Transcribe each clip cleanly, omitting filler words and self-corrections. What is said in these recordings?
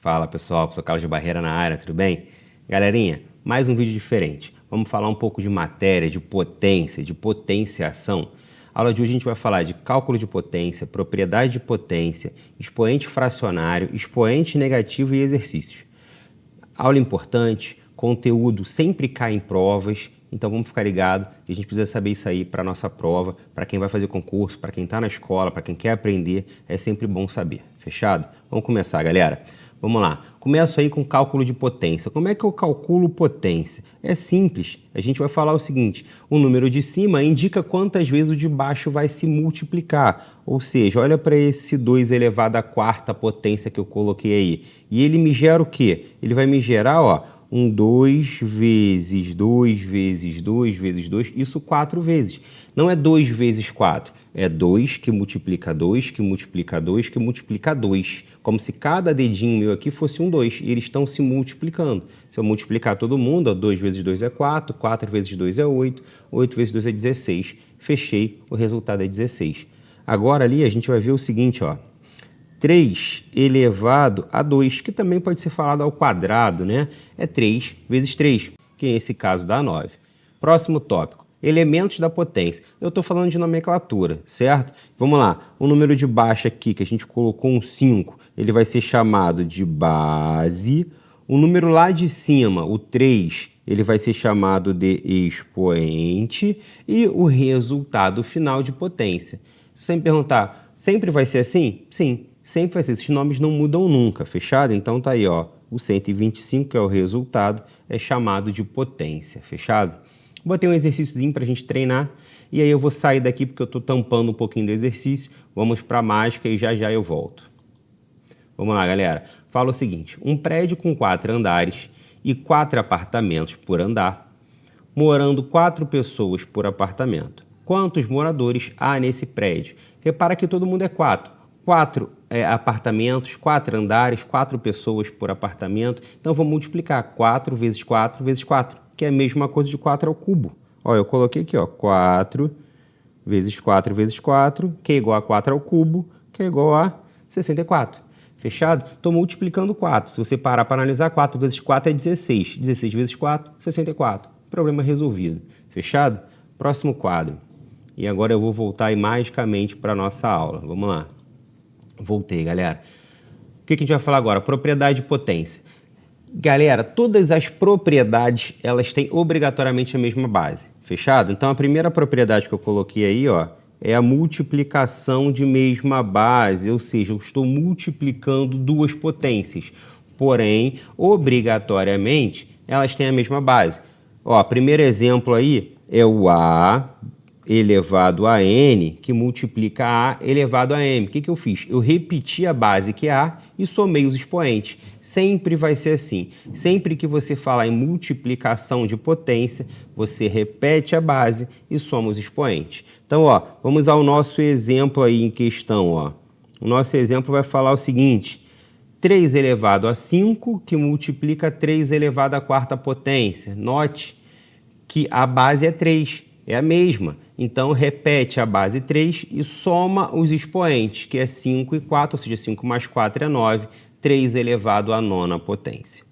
Fala pessoal, professor Carlos de Barreira na área, tudo bem? Galerinha, mais um vídeo diferente. Vamos falar um pouco de matéria, de potência, de potenciação. A aula de hoje a gente vai falar de cálculo de potência, propriedade de potência, expoente fracionário, expoente negativo e exercícios. Aula importante, conteúdo sempre cai em provas, então vamos ficar ligado. A gente precisa saber isso aí para a nossa prova, para quem vai fazer concurso, para quem está na escola, para quem quer aprender, é sempre bom saber. Fechado? Vamos começar, galera. Vamos lá. Começo aí com cálculo de potência. Como é que eu calculo potência? É simples. A gente vai falar o seguinte, o número de cima indica quantas vezes o de baixo vai se multiplicar. Ou seja, olha para esse 2 elevado à quarta potência que eu coloquei aí. E ele me gera o quê? Ele vai me gerar, ó, 2 vezes 2 vezes 2 vezes 2, isso 4 vezes. Não é 2 vezes 4, é 2 que multiplica 2, que multiplica 2, que multiplica 2. Como se cada dedinho meu aqui fosse um 2, e eles estão se multiplicando. Se eu multiplicar todo mundo, ó, 2 vezes 2 é 4, 4 vezes 2 é 8, 8 vezes 2 é 16. Fechei, o resultado é 16. Agora ali a gente vai ver o seguinte, ó. 3 elevado a 2, que também pode ser falado ao quadrado, né? É 3 vezes 3, que nesse caso dá 9. Próximo tópico, elementos da potência. Eu estou falando de nomenclatura, certo? Vamos lá, o número de baixo aqui, que a gente colocou um 5, ele vai ser chamado de base. O número lá de cima, o 3, ele vai ser chamado de expoente. E o resultado final de potência. Se você me perguntar, sempre vai ser assim? Sim. Sempre vai ser, esses nomes não mudam nunca, fechado? Então tá aí, ó, o 125, que é o resultado, é chamado de potência, fechado? Botei um exercíciozinho pra gente treinar, e aí eu vou sair daqui porque eu tô tampando um pouquinho do exercício, vamos pra mágica e já já eu volto. Vamos lá, galera. Fala o seguinte, um prédio com 4 andares e 4 apartamentos por andar, morando 4 pessoas por apartamento. Quantos moradores há nesse prédio? Repara que todo mundo é 4. 4 apartamentos, 4 andares, 4 pessoas por apartamento. Então, vou multiplicar 4 vezes 4 vezes 4, que é a mesma coisa de 4 ao cubo. Ó, eu coloquei aqui, ó, 4 vezes 4 vezes 4, que é igual a 4 ao cubo, que é igual a 64. Fechado? Estou multiplicando 4. Se você parar para analisar, 4 vezes 4 é 16. 16 vezes 4, 64. Problema resolvido. Fechado? Próximo quadro. E agora eu vou voltar aí magicamente para a nossa aula. Vamos lá. Voltei, galera. O que a gente vai falar agora? Propriedade de potência. Galera, todas as propriedades, elas têm obrigatoriamente a mesma base. Fechado? Então, a primeira propriedade que eu coloquei aí, ó, é a multiplicação de mesma base. Ou seja, eu estou multiplicando duas potências. Porém, obrigatoriamente, elas têm a mesma base. Ó, primeiro exemplo aí é o A elevado a N, que multiplica A elevado a M. O que eu fiz? Eu repeti a base, que é A, e somei os expoentes. Sempre vai ser assim. Sempre que você falar em multiplicação de potência, você repete a base e soma os expoentes. Então, ó, vamos ao nosso exemplo aí em questão, ó. O nosso exemplo vai falar o seguinte, 3 elevado a 5, que multiplica 3 elevado à quarta potência. Note que a base é 3, é a mesma. Então, repete a base 3 e soma os expoentes, que é 5 e 4, ou seja, 5 mais 4 é 9, 3 elevado à nona potência.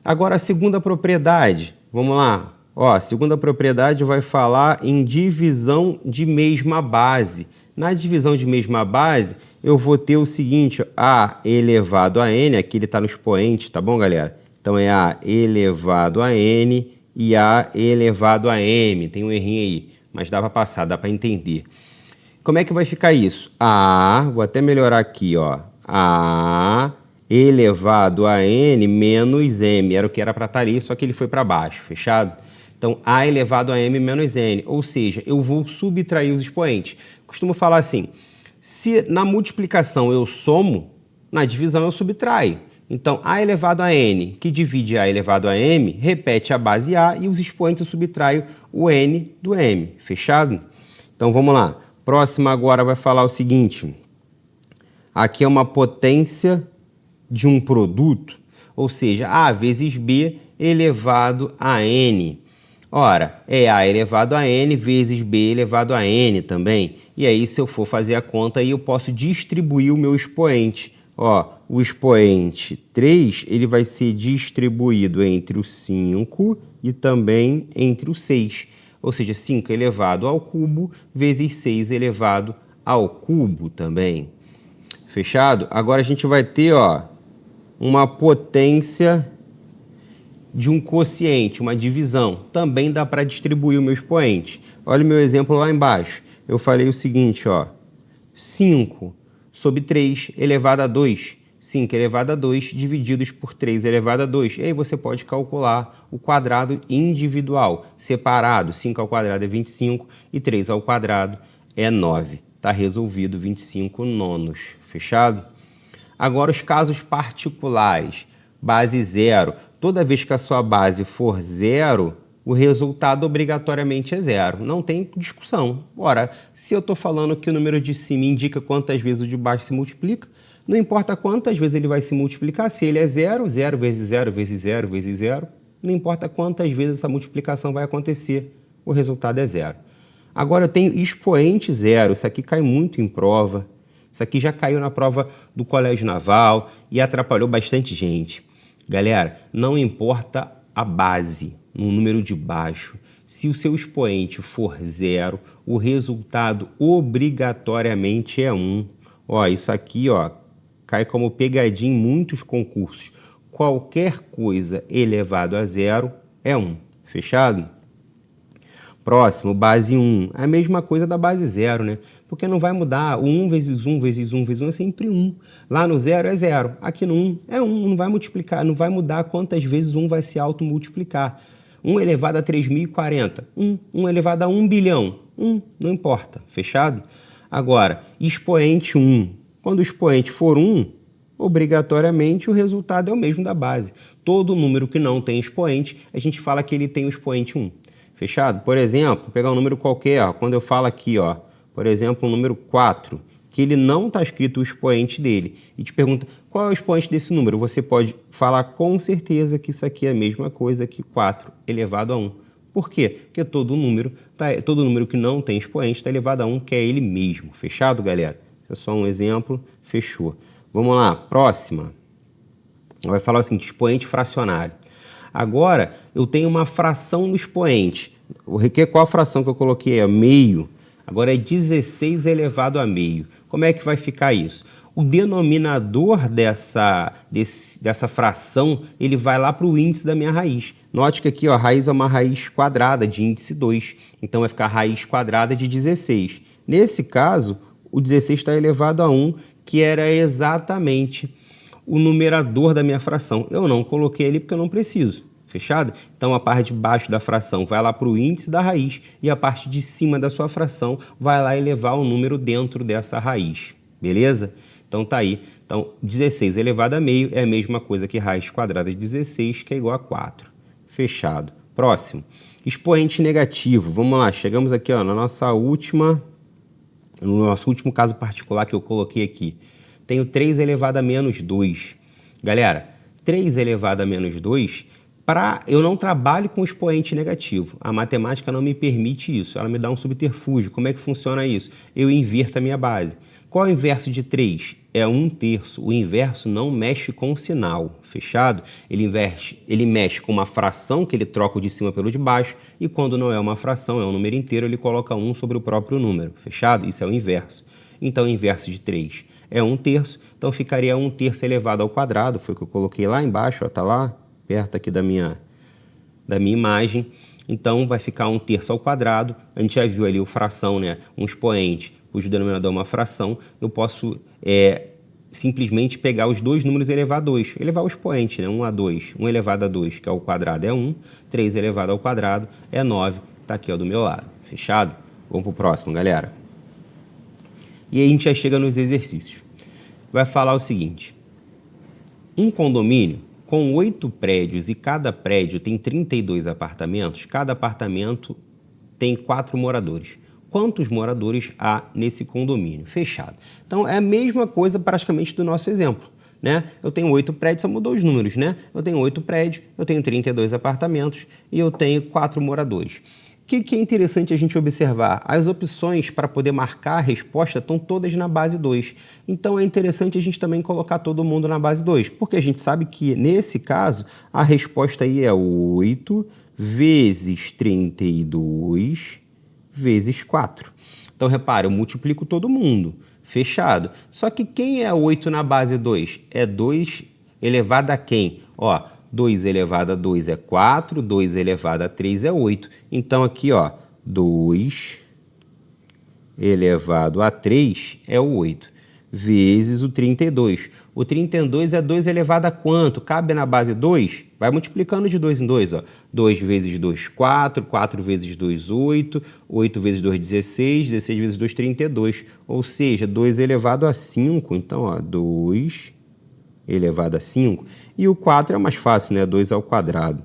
Agora, a segunda propriedade, vamos lá. Ó, a segunda propriedade vai falar em divisão de mesma base. Na divisão de mesma base, eu vou ter o seguinte, A elevado a N, aqui ele está no expoente, tá bom, galera? Então, é A elevado a N e A elevado a M. Tem um errinho aí, mas dá para passar, dá para entender. Como é que vai ficar isso? A, vou até melhorar aqui, ó. A elevado a N menos M. Era o que era para estar ali, só que ele foi para baixo, fechado? Então, A elevado a M menos N. Ou seja, eu vou subtrair os expoentes. Costumo falar assim, se na multiplicação eu somo, na divisão eu subtraio. Então, A elevado a N, que divide A elevado a M, repete a base A e os expoentes eu subtraio o N do M. Fechado? Então, vamos lá. Próxima agora vai falar o seguinte. Aqui é uma potência de um produto, ou seja, A vezes B elevado a N. Ora, é A elevado a N vezes B elevado a N também. E aí, se eu for fazer a conta, aí eu posso distribuir o meu expoente. Ó, o expoente 3, ele vai ser distribuído entre o 5 e também entre o 6. Ou seja, 5 elevado ao cubo vezes 6 elevado ao cubo também. Fechado? Agora a gente vai ter, ó, uma potência de um quociente, uma divisão. Também dá para distribuir o meu expoente. Olha o meu exemplo lá embaixo. Eu falei o seguinte, ó, 5 sobre 3 elevado a 2. 5 elevado a 2 divididos por 3 elevado a 2. E aí você pode calcular o quadrado individual, separado. 5 ao quadrado é 25 e 3 ao quadrado é 9. Está resolvido 25 nonos. Fechado? Agora os casos particulares. Base 0. Toda vez que a sua base for 0, o resultado obrigatoriamente é 0. Não tem discussão. Ora, se eu estou falando que o número de cima indica quantas vezes o de baixo se multiplica, não importa quantas vezes ele vai se multiplicar, se ele é 0, 0 vezes 0 vezes 0 vezes 0, não importa quantas vezes essa multiplicação vai acontecer, o resultado é 0. Agora eu tenho expoente 0, isso aqui cai muito em prova, isso aqui já caiu na prova do Colégio Naval e atrapalhou bastante gente. Galera, não importa a base, no número de baixo, se o seu expoente for 0, o resultado obrigatoriamente é 1. Ó, isso aqui, ó, cai como pegadinha em muitos concursos. Qualquer coisa elevado a 0 é 1. Fechado? Próximo, base 1. A mesma coisa da base 0, né? Porque não vai mudar. O 1 vezes 1 vezes 1 vezes 1 é sempre 1. Lá no 0 é 0. Aqui no 1 é 1. Não vai multiplicar, não vai mudar quantas vezes 1 vai se automultiplicar. 1 elevado a 3.040. 1 elevado a 1 bilhão. Não importa. Fechado? Agora, expoente 1. Quando o expoente for 1, obrigatoriamente o resultado é o mesmo da base. Todo número que não tem expoente, a gente fala que ele tem o expoente 1. Fechado? Por exemplo, vou pegar um número qualquer, ó, quando eu falo aqui, ó, por exemplo, o número 4, que ele não está escrito o expoente dele, e te pergunta qual é o expoente desse número, você pode falar com certeza que isso aqui é a mesma coisa que 4 elevado a 1. Por quê? Porque todo número que não tem expoente está elevado a 1, que é ele mesmo. Fechado, galera? Esse é só um exemplo. Fechou. Vamos lá, próxima. Vai falar o seguinte, expoente fracionário. Agora, eu tenho uma fração no expoente. Qual a fração que eu coloquei? É meio. Agora é 16 elevado a meio. Como é que vai ficar isso? O denominador dessa fração, ele vai lá para o índice da minha raiz. Note que aqui, ó, a raiz é uma raiz quadrada de índice 2. Então, vai ficar raiz quadrada de 16. Nesse caso, o 16 está elevado a 1, que era exatamente o numerador da minha fração. Eu não coloquei ali porque eu não preciso. Fechado? Então, a parte de baixo da fração vai lá para o índice da raiz e a parte de cima da sua fração vai lá elevar o número dentro dessa raiz. Beleza? Então, tá aí. Então, 16 elevado a meio é a mesma coisa que raiz quadrada de 16, que é igual a 4. Fechado. Próximo. Expoente negativo. Vamos lá. Chegamos aqui, ó, no nosso último caso particular que eu coloquei aqui. Tenho 3 elevado a menos 2. Galera, 3 elevado a menos 2, eu não trabalho com expoente negativo. A matemática não me permite isso. Ela me dá um subterfúgio. Como é que funciona isso? Eu inverto a minha base. Qual é o inverso de 3? É 1/3. O inverso não mexe com o sinal. Fechado? Ele mexe com uma fração que ele troca o de cima pelo de baixo, e quando não é uma fração, é um número inteiro, ele coloca 1 sobre o próprio número. Fechado? Isso é o inverso. Então, o inverso de 3 é 1/3, então ficaria 1/3 elevado ao quadrado, foi o que eu coloquei lá embaixo, ó, tá lá, perto aqui da minha imagem. Então, vai ficar 1/3 ao quadrado. A gente já viu ali o fração, né? Um expoente, cujo denominador é uma fração. Eu posso simplesmente pegar os dois números e elevar a 2. Elevar o expoente, né? 1 a 2. 1 elevado a 2, que é ao quadrado, é 1. 3 elevado ao quadrado é 9. Tá aqui, ó, do meu lado. Fechado? Vamos pro próximo, galera. E aí a gente já chega nos exercícios. Vai falar o seguinte. Um condomínio com 8 prédios e cada prédio tem 32 apartamentos, cada apartamento tem 4 moradores. Quantos moradores há nesse condomínio? Fechado. Então, é a mesma coisa praticamente do nosso exemplo, né? Eu tenho 8 prédios, só mudou os números, né? Eu tenho 8 prédios, eu tenho 32 apartamentos e eu tenho 4 moradores. que é interessante a gente observar? As opções para poder marcar a resposta estão todas na base 2. Então, é interessante a gente também colocar todo mundo na base 2, porque a gente sabe que, nesse caso, a resposta aí é 8 vezes 32 vezes 4. Então, repara, eu multiplico todo mundo. Fechado. Só que quem é 8 na base 2? É 2 elevado a quem? Ó, 2 elevado a 2 é 4, 2 elevado a 3 é 8. Então, aqui, ó, 2 elevado a 3 é o 8, vezes o 32. O 32 é 2 elevado a quanto? Cabe na base 2? Vai multiplicando de 2 em 2, ó. 2 vezes 2, 4, 4 vezes 2, 8, 8 vezes 2, 16, 16 vezes 2, 32. Ou seja, 2 elevado a 5. Então, ó, 2 elevado a 5. E o 4 é mais fácil, né? 2 ao quadrado.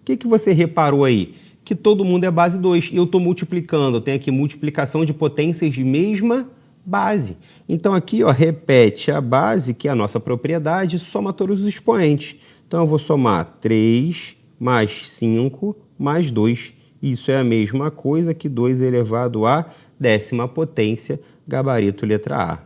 O que você reparou aí? Que todo mundo é base 2. E eu estou multiplicando. Eu tenho aqui multiplicação de potências de mesma base. Então, aqui, ó, repete a base, que é a nossa propriedade, soma todos os expoentes. Então, eu vou somar 3 mais 5 mais 2. Isso é a mesma coisa que 2 elevado à 10ª potência, gabarito letra A.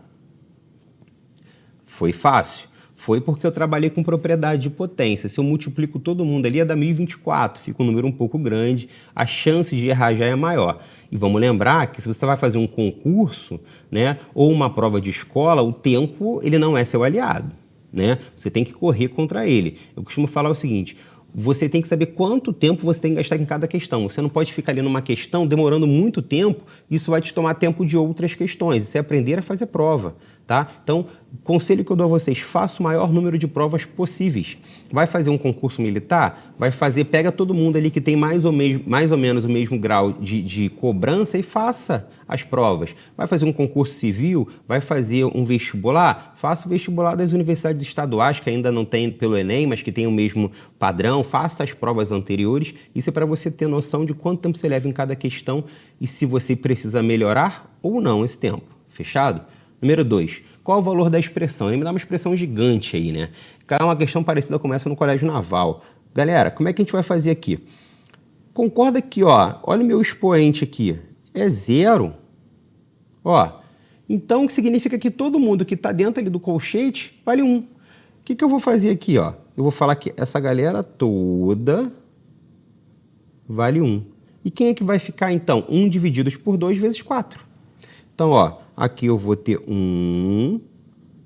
Foi fácil? Foi porque eu trabalhei com propriedade de potência. Se eu multiplico todo mundo ali, ia dar 1024, fica um número um pouco grande, a chance de errar já é maior. E vamos lembrar que se você vai fazer um concurso, né, ou uma prova de escola, o tempo ele não é seu aliado, né? Você tem que correr contra ele. Eu costumo falar o seguinte: você tem que saber quanto tempo você tem que gastar em cada questão. Você não pode ficar ali numa questão demorando muito tempo, isso vai te tomar tempo de outras questões. Isso é aprender a fazer prova, tá? Então, conselho que eu dou a vocês: faça o maior número de provas possíveis. Vai fazer um concurso militar? Pega todo mundo ali que tem mais ou menos o mesmo grau de cobrança e faça as provas. Vai fazer um concurso civil? Vai fazer um vestibular? Faça o vestibular das universidades estaduais, que ainda não tem pelo Enem, mas que tem o mesmo padrão. Faça as provas anteriores. Isso é para você ter noção de quanto tempo você leva em cada questão e se você precisa melhorar ou não esse tempo. Fechado? Número 2. Qual o valor da expressão? Ele me dá uma expressão gigante aí, né? Uma questão parecida começa no colégio naval. Galera, como é que a gente vai fazer aqui? Concorda aqui, ó. Olha o meu expoente aqui. É 0. Ó. Então, significa que todo mundo que está dentro ali do colchete vale 1. O que eu vou fazer aqui, ó? Eu vou falar que essa galera toda vale 1. E quem é que vai ficar, então? 1 divididos por 2 vezes 4. Então, ó, aqui eu vou ter 1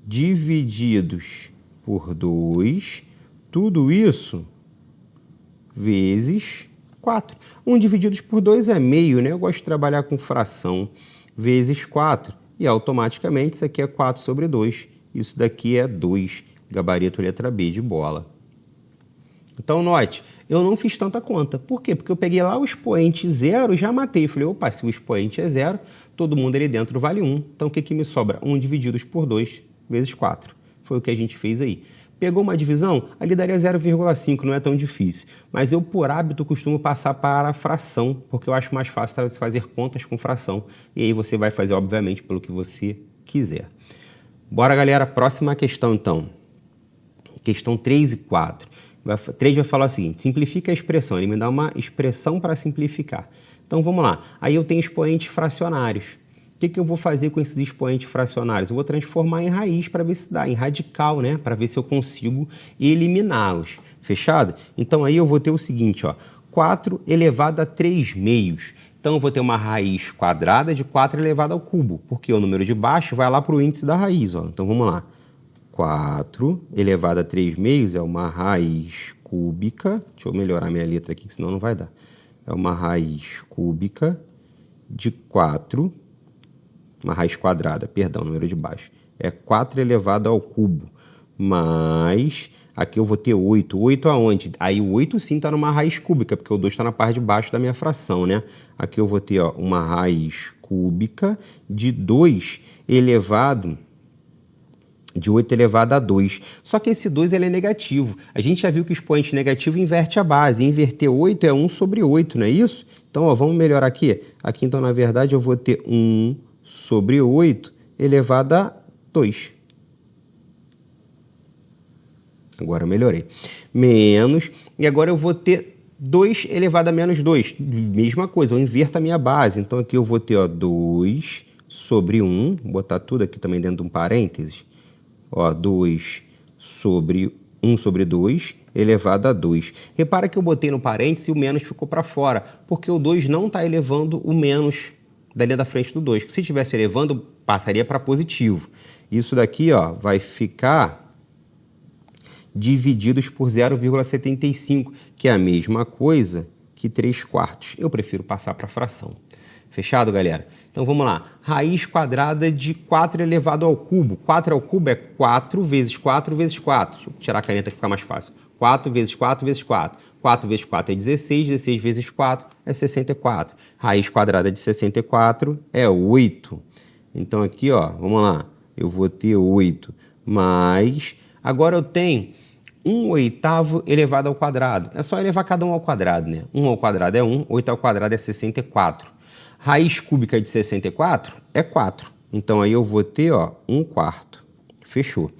divididos por 2, tudo isso vezes 4. 1 divididos por 2 é meio, né? Eu gosto de trabalhar com fração, vezes 4. E automaticamente isso aqui é 4 sobre 2. Isso daqui é 2, gabarito letra B de bola. Então, note, eu não fiz tanta conta. Por quê? Porque eu peguei lá o expoente 0 e já matei. Falei, opa, se o expoente é 0, todo mundo ali dentro vale 1. Então, o que me sobra? 1 divididos por 2 vezes 4. Foi o que a gente fez aí. Pegou uma divisão? Ali daria 0,5, não é tão difícil. Mas eu, por hábito, costumo passar para a fração, porque eu acho mais fácil fazer contas com fração. E aí você vai fazer, obviamente, pelo que você quiser. Bora, galera. Próxima questão, então. Questão 3 e 4. 3 vai falar o seguinte: simplifica a expressão. Ele me dá uma expressão para simplificar. Então, vamos lá. Aí eu tenho expoentes fracionários. O que eu vou fazer com esses expoentes fracionários? Eu vou transformar em raiz para ver se dá, em radical, né? Para ver se eu consigo eliminá-los. Fechado? Então, aí eu vou ter o seguinte, ó. 4 elevado a 3 meios. Então, eu vou ter uma raiz quadrada de 4 elevado ao cubo, porque o número de baixo vai lá para o índice da raiz, ó. Então, vamos lá. 4 elevado a 3 meios é uma raiz cúbica. Deixa eu melhorar minha letra aqui, senão não vai dar. É uma raiz cúbica de 4, uma raiz quadrada, perdão, número de baixo. É 4 elevado ao cubo, mais, aqui eu vou ter 8. 8 aonde? Aí o 8 sim está numa raiz cúbica, porque o 2 está na parte de baixo da minha fração, né? Aqui eu vou ter, ó, uma raiz cúbica de 2 elevado de 8 elevado a 2. Só que esse 2 ele é negativo. A gente já viu que o expoente negativo inverte a base. Inverter 8 é 1 sobre 8, não é isso? Então, ó, vamos melhorar aqui. Aqui, então, na verdade, eu vou ter 1 sobre 8 elevado a 2. Agora eu melhorei. Menos. E agora eu vou ter 2 elevado a menos 2, mesma coisa, eu inverto a minha base. Então aqui eu vou ter, ó, 2 sobre 1, vou botar tudo aqui também dentro de um parênteses. Ó, 2 sobre 1 sobre 2 elevado a 2. Repara que eu botei no parênteses e o menos ficou para fora, porque o 2 não está elevando o menos da linha da frente do 2. Se estivesse elevando, passaria para positivo. Isso daqui, ó, vai ficar divididos por 0,75, que é a mesma coisa que 3/4. Eu prefiro passar para fração. Fechado, galera? Então vamos lá. Raiz quadrada de 4 elevado ao cubo. 4 ao cubo é 4 vezes 4 vezes 4. Deixa eu tirar a caneta que fica mais fácil. 4 vezes 4 vezes 4. 4 vezes 4 é 16, 16 vezes 4 é 64. Raiz quadrada de 64 é 8. Então aqui, ó, vamos lá. Eu vou ter 8 mais... Agora eu tenho 1/8 elevado ao quadrado. É só elevar cada um ao quadrado, né? 1 ao quadrado é 1, 8 ao quadrado é 64. Raiz cúbica de 64 é 4. Então aí eu vou ter, ó, 1/4. Fechou.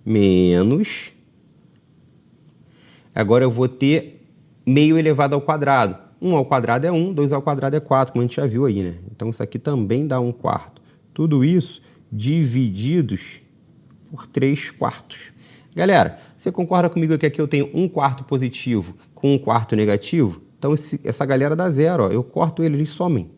Menos... Agora eu vou ter meio elevado ao quadrado. 1 ao quadrado é 1, 2 ao quadrado é 4, como a gente já viu aí, né? Então isso aqui também dá 1/4. Tudo isso divididos por 3/4. Galera, você concorda comigo que aqui eu tenho 1/4 positivo com 1/4 negativo? Então essa galera dá 0, ó. Eu corto ele, eles somem.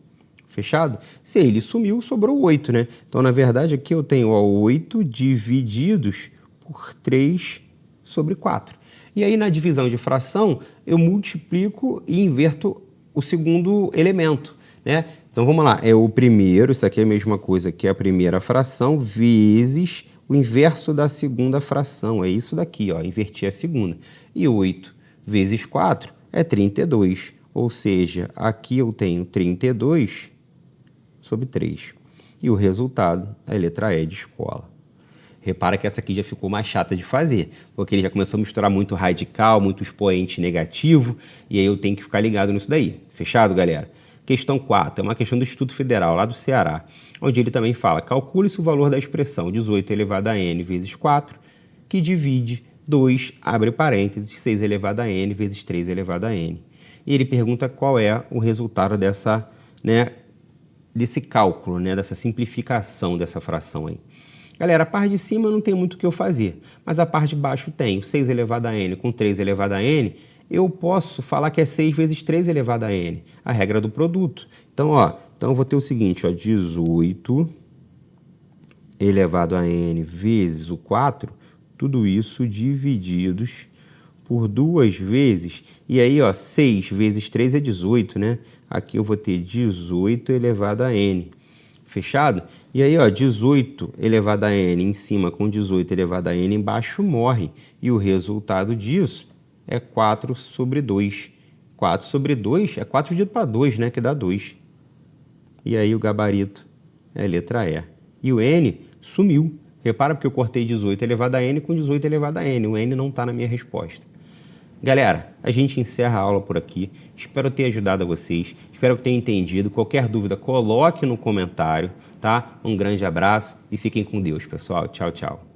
Fechado? Se ele sumiu, sobrou 8, né? Então, na verdade, aqui eu tenho, ó, 8 divididos por 3/4. E aí, na divisão de fração, eu multiplico e inverto o segundo elemento, né? Então, vamos lá. É o primeiro, isso aqui é a mesma coisa que a primeira fração, vezes o inverso da segunda fração. É isso daqui, ó, inverti a segunda. E 8 vezes 4 é 32. Ou seja, aqui eu tenho 32 sobre 3. E o resultado é a letra E de escola. Repara que essa aqui já ficou mais chata de fazer, porque ele já começou a misturar muito radical, muito expoente negativo, e aí eu tenho que ficar ligado nisso daí. Fechado, galera? Questão 4, é uma questão do Instituto Federal, lá do Ceará, onde ele também fala: calcule-se o valor da expressão 18 elevado a n vezes 4, que divide 2, abre parênteses, 6 elevado a n vezes 3 elevado a n. E ele pergunta qual é o resultado dessa, né, desse cálculo, né, dessa simplificação dessa fração aí. Galera, a parte de cima não tem muito o que eu fazer, mas a parte de baixo tem. 6 elevado a n com 3 elevado a n, eu posso falar que é 6 vezes 3 elevado a n, a regra do produto. Então, ó, então eu vou ter o seguinte, ó, 18 elevado a n vezes o 4, tudo isso divididos por 2 vezes, e aí, ó, 6 vezes 3 é 18, né? Aqui eu vou ter 18 elevado a n. Fechado? E aí, ó, 18 elevado a n em cima com 18 elevado a n embaixo morre. E o resultado disso é 4 sobre 2. 4 sobre 2 é 4 dividido para 2, né? Que dá 2. E aí o gabarito é a letra E. E o n sumiu. Repara porque eu cortei 18 elevado a n com 18 elevado a n. O n não está na minha resposta. Galera, a gente encerra a aula por aqui. Espero ter ajudado a vocês. Espero que tenham entendido. Qualquer dúvida, coloque no comentário, tá? Um grande abraço e fiquem com Deus, pessoal. Tchau, tchau.